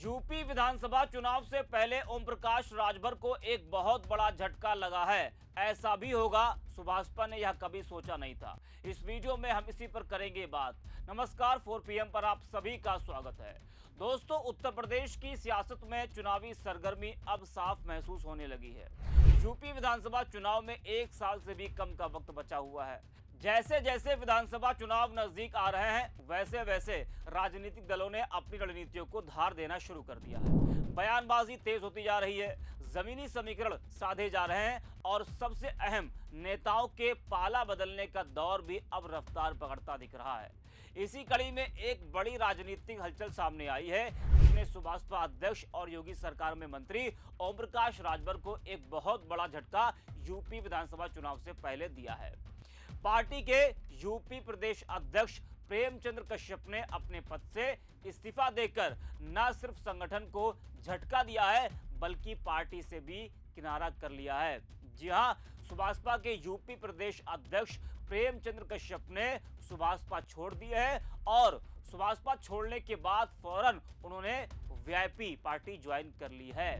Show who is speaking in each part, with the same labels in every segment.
Speaker 1: UP विधानसभा चुनाव से पहले ओम प्रकाश राजभर को एक बहुत बड़ा झटका लगा है। ऐसा भी होगा, सुभाषपा ने यह कभी सोचा नहीं था। इस वीडियो में हम इसी पर करेंगे बात। नमस्कार, 4 PM पर आप सभी का स्वागत है। दोस्तों, उत्तर प्रदेश की सियासत में चुनावी सरगर्मी अब साफ महसूस होने लगी है। यूपी विधानसभा चुनाव में 1 साल से भी कम का वक्त बचा हुआ है। जैसे जैसे विधानसभा चुनाव नजदीक आ रहे हैं, वैसे वैसे राजनीतिक दलों ने अपनी रणनीतियों को धार देना शुरू कर दिया है। बयानबाजी तेज होती जा रही है, जमीनी समीकरण साधे जा रहे हैं और सबसे अहम, नेताओं के पाला बदलने का दौर भी अब रफ्तार पकड़ता दिख रहा है। इसी कड़ी में एक बड़ी राजनीतिक हलचल सामने आई है, जिसने सुभाषपा अध्यक्ष और योगी सरकार में मंत्री ओम प्रकाश राजभर को एक बहुत बड़ा झटका यूपी विधानसभा चुनाव से पहले दिया है। पार्टी के यूपी प्रदेश अध्यक्ष प्रेमचंद्र कश्यप ने अपने पद से इस्तीफा देकर न सिर्फ संगठन को झटका दिया है, बल्कि पार्टी से भी किनारा कर लिया है। जी हां, सुभाषपा के यूपी प्रदेश अध्यक्ष प्रेमचंद्र कश्यप ने सुभाषपा छोड़ दी है और सुभाषपा छोड़ने के बाद फौरन उन्होंने वीआईपी पार्टी ज्वाइन कर ली है।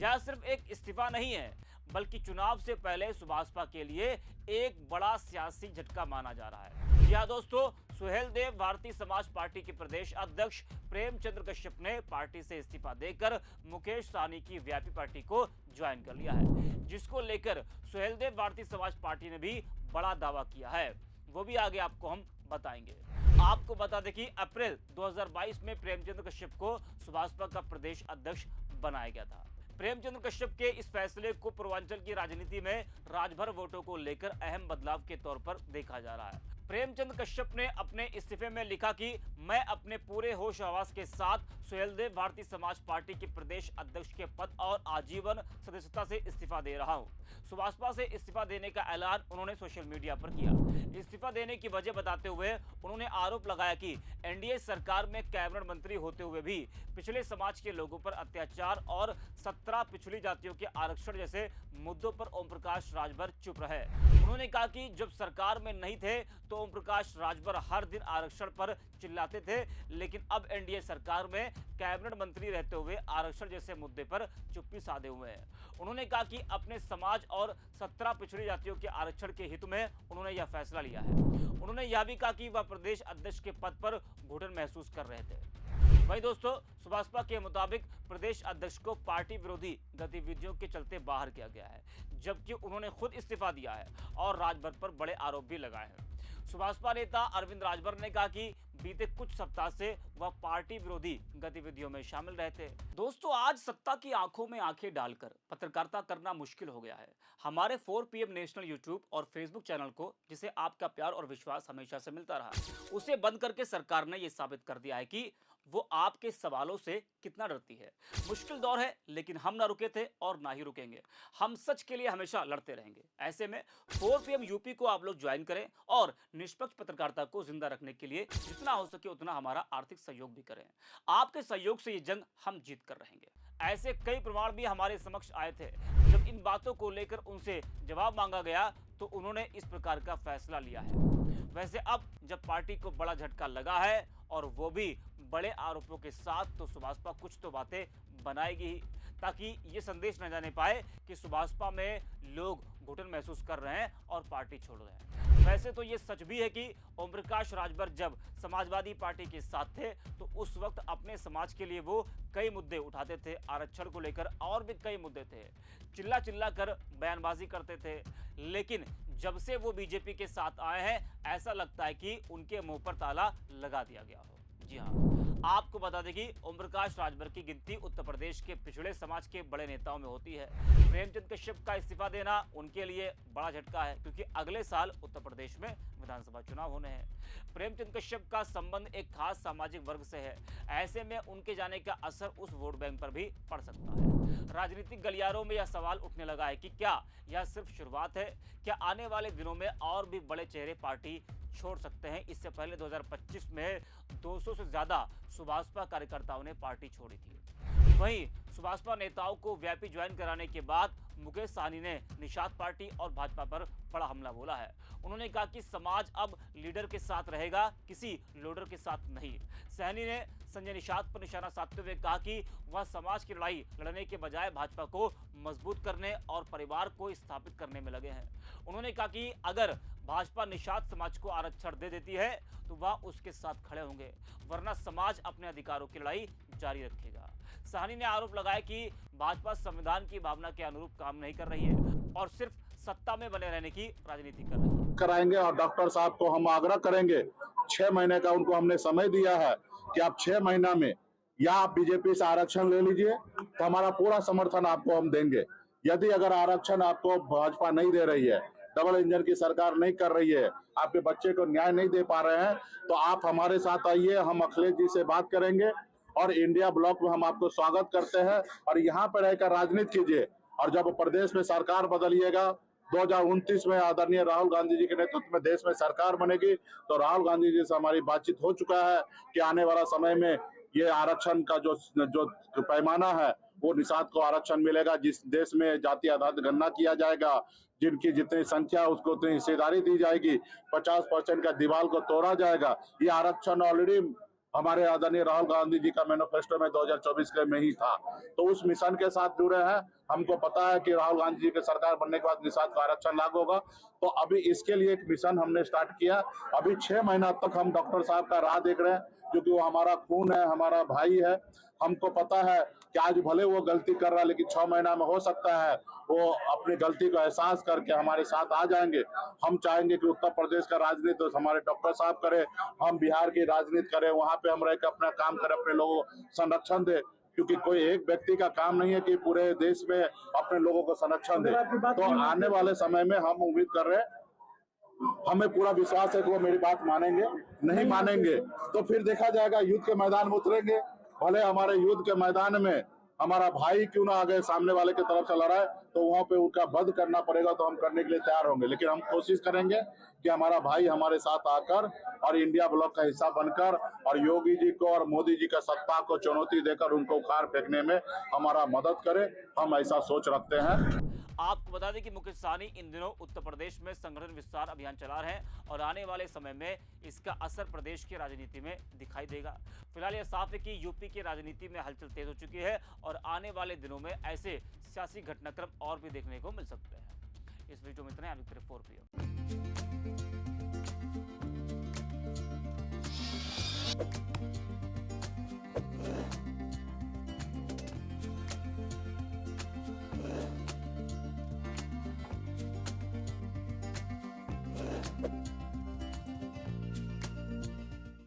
Speaker 1: यह सिर्फ एक इस्तीफा नहीं है, बल्कि चुनाव से पहले सुभाषपा के लिए एक बड़ा सियासी झटका माना जा रहा है। यह दोस्तों, सुहेलदेव भारतीय समाज पार्टी के प्रदेश अध्यक्ष प्रेमचंद्र कश्यप ने पार्टी से इस्तीफा देकर मुकेश सहनी की वीआईपी पार्टी को ज्वाइन कर लिया है, जिसको लेकर सुहेलदेव भारतीय समाज पार्टी ने भी बड़ा दावा किया है। वो भी आगे आपको हम बताएंगे। आपको बता दें कि अप्रैल 2022 में प्रेमचंद्र कश्यप को सुभाषपा का प्रदेश अध्यक्ष बनाया गया था। प्रेमचंद्र कश्यप के इस फैसले को पूर्वांचल की राजनीति में राजभर वोटों को लेकर अहम बदलाव के तौर पर देखा जा रहा है। प्रेमचंद्र कश्यप ने अपने इस्तीफे में लिखा कि मैं अपने पूरे होश हवास के साथ सुहेलदेव भारतीय समाज पार्टी के प्रदेश अध्यक्ष के पद और आजीवन सदस्यता से इस्तीफा दे रहा हूं। सुभाषपा से इस्तीफा देने का ऐलान उन्होंने सोशल मीडिया पर किया। इस्तीफा देने की वजह बताते हुए उन्होंने आरोप लगाया कि एनडीए सरकार में कैबिनेट मंत्री होते हुए भी पिछले समाज के लोगों पर अत्याचार और 17 पिछड़ी जातियों के आरक्षण जैसे मुद्दों पर ओम प्रकाश राजभर चुप रहे। उन्होंने कहा कि जब सरकार में नहीं थे तो ओम प्रकाश राजभर हर दिन आरक्षण पर चिल्लाते थे, लेकिन अब एनडीए सरकार में कैबिनेट मंत्री रहते हुए आरक्षण जैसे मुद्दे पर चुप्पी साधे हुए हैं। उन्होंने कहा कि अपने समाज और 17 पिछड़ी जातियों के आरक्षण के हित में उन्होंने यह फैसला लिया है। उन्होंने यह भी कहा कि वह प्रदेश अध्यक्ष के पद पर घुटन महसूस कर रहे थे। वहीं दोस्तों, सुभाषपा के मुताबिक प्रदेश अध्यक्ष को पार्टी विरोधी गतिविधियों के चलते बाहर किया गया है, जबकि उन्होंने खुद इस्तीफा दिया है और राजभर पर बड़े आरोप भी लगाए हैं। सुभाषपा नेता अरविंद राजभर ने कहा कि बीते कुछ सप्ताह से वह पार्टी विरोधी गतिविधियों में शामिल रहे थे। दोस्तों, आज सत्ता की आंखों में आंखें डालकर पत्रकारिता करना मुश्किल हो गया है। हमारे 4 PM नेशनल यूट्यूब और फेसबुक चैनल को, जिसे आपका प्यार और विश्वास हमेशा से मिलता रहा, उसे बंद करके सरकार ने यह साबित कर दिया है कि वो आपके सवालों से कितना डरती है। मुश्किल दौर है, लेकिन हम ना रुके थे और ना ही रुकेंगे। हम सच के लिए हमेशा लड़ते रहेंगे। ऐसे में 4 PM यूपी को आप लोग ज्वाइन करें और निष्पक्ष पत्रकारिता को जिंदा रखने के लिए जितना हो सके उतना हमारा आर्थिक सहयोग भी करें। आपके सहयोग से ये जंग हम जीत कर रहेंगे। ऐसे कई प्रमाण भी हमारे समक्ष आए थे। जब इन बातों को लेकर उनसे जवाब मांगा गया तो उन्होंने इस प्रकार का फैसला लिया है। वैसे अब जब पार्टी को बड़ा झटका लगा है और वो भी बड़े आरोपों के साथ, तो सुभाषपा कुछ तो बातें बनाएगी ही, ताकि ये संदेश न जाने पाए कि सुभाषपा में लोग घुटन महसूस कर रहे हैं और पार्टी छोड़ रहे हैं। वैसे तो ये सच भी है कि ओम प्रकाश राजभर जब समाजवादी पार्टी के साथ थे तो उस वक्त अपने समाज के लिए वो कई मुद्दे उठाते थे। आरक्षण को लेकर और भी कई मुद्दे थे, चिल्ला चिल्ला कर बयानबाजी करते थे। लेकिन जब से वो बीजेपी के साथ आए हैं, ऐसा लगता है कि उनके मुंह पर ताला लगा दिया गया हो। जी हाँ, आपको बता दें कि ओम प्रकाश राजभर की गिनती उत्तर प्रदेश के पिछड़े समाज के बड़े नेताओं में होती है। प्रेमचंद कश्यप का इस्तीफा देना उनके लिए बड़ा झटका है, क्योंकि अगले साल उत्तर प्रदेश में विधानसभा चुनाव होने हैं। प्रेमचंद कश्यप का संबंध एक खास सामाजिक वर्ग से है। ऐसे में उनके जाने का असर उस वोट बैंक पर भी पड़ सकता है। राजनीतिक गलियारों में यह सवाल उठने लगा है कि क्या यह सिर्फ शुरुआत है? क्या आने वाले दिनों में और भी बड़े चेहरे पार्टी छोड़ सकते हैं? इससे पहले 2025 में 200 से ज्यादा सुभाषपा कार्यकर्ताओं ने पार्टी छोड़ी थी। वहीं सुभाषपा नेताओं को वीआईपी ज्वाइन कराने के बाद मुकेश सहनी ने निषाद पार्टी और भाजपा पर बड़ा हमला बोला है। उन्होंने कहा कि समाज अब लीडर के साथ रहेगा, किसी लोडर के साथ नहीं। सहनी ने संजय निषाद पर निशाना साधते हुए कहा कि वह समाज की लड़ाई लड़ने के बजाय भाजपा को मजबूत करने और परिवार को स्थापित करने में लगे हैं। उन्होंने कहा कि अगर भाजपा निषाद समाज को आरक्षण दे देती है तो वह उसके साथ खड़े होंगे, वरना समाज अपने अधिकारों की लड़ाई जारी रखेगा। सहनी ने आरोप लगाया कि भाजपा संविधान की भावना के अनुरूप काम नहीं कर रही है और सिर्फ सत्ता में बने रहने की राजनीति कर रही है।
Speaker 2: कराएंगे और डॉक्टर साहब को हम आग्रह करेंगे, 6 महीने का उनको हमने समय दिया है कि आप 6 महीना में या आप बीजेपी से आरक्षण ले लीजिए तो हमारा पूरा समर्थन आपको हम देंगे। यदि अगर आरक्षण आपको भाजपा नहीं दे रही है, डबल इंजन की सरकार नहीं कर रही है, आपके बच्चे को न्याय नहीं दे पा रहे हैं, तो आप हमारे साथ आइए, हम अखिलेश जी से बात करेंगे और इंडिया ब्लॉक में हम आपको स्वागत करते हैं और यहाँ पर रहकर राजनीति कीजिए। और जब प्रदेश में सरकार बदलिएगा 2029 में आदरणीय राहुल गांधी जी के नेतृत्व में देश में सरकार बनेगी, तो राहुल गांधी जी से हमारी बातचीत हो चुका है कि आने वाला समय में ये आरक्षण का जो पैमाना है वो निषाद को आरक्षण मिलेगा। जिस देश में जाति आधारित गणना किया जाएगा, जिनकी जितनी संख्या उसको उतनी हिस्सेदारी दी जाएगी, 50% का दीवार को तोड़ा जाएगा। ये आरक्षण ऑलरेडी हमारे आदरणीय राहुल गांधी जी का मैनिफेस्टो में 2024 के में ही था, तो उस मिशन के साथ जुड़े हैं। हमको पता है कि राहुल गांधी जी की सरकार बनने के बाद निषाद का आरक्षण लागू होगा, तो अभी इसके लिए एक मिशन हमने स्टार्ट किया। अभी 6 महीना तक हम डॉक्टर साहब का राह देख रहे हैं, क्योंकि वो हमारा खून है, हमारा भाई है। हमको पता है कि आज भले वो गलती कर रहा है, लेकिन 6 महीना में हो सकता है वो अपनी गलती को एहसास करके हमारे साथ आ जाएंगे। हम चाहेंगे कि उत्तर प्रदेश का राजनीति तो हमारे डॉक्टर साहब करें, हम बिहार की राजनीति करें, वहां पे हम रहकर अपना काम करें, अपने लोगों को संरक्षण दे, क्योंकि कोई एक व्यक्ति का काम नहीं है कि पूरे देश में अपने लोगों को संरक्षण दे। तो आने वाले समय में हम उम्मीद कर रहे हैं, हमें पूरा विश्वास है कि वो मेरी बात मानेंगे। नहीं मानेंगे तो फिर देखा जाएगा, युद्ध के मैदान में उतरेंगे। भले हमारे युद्ध के मैदान में हमारा भाई क्यों ना आ गए सामने वाले की तरफ से लड़ाए, तो वहां पे उनका वध करना पड़ेगा तो हम करने के लिए तैयार होंगे। लेकिन हम कोशिश करेंगे कि हमारा भाई हमारे साथ आकर और इंडिया ब्लॉक का हिस्सा बनकर और योगी जी को और मोदी जी का सत्ता को चुनौती देकर उनको उखाड़ फेंकने में हमारा मदद करे। हम ऐसा सोच रखते हैं।
Speaker 1: आपको बता दें कि मुकेश सहनी इन दिनों उत्तर प्रदेश में संगठन विस्तार अभियान चला रहे हैं और आने वाले समय में इसका असर प्रदेश की राजनीति में दिखाई देगा। फिलहाल यह साफ है कि यूपी की राजनीति में हलचल तेज हो चुकी है और आने वाले दिनों में ऐसे सियासी घटनाक्रम और भी देखने को मिल सकते हैं। इस वीडियो में इतना ही।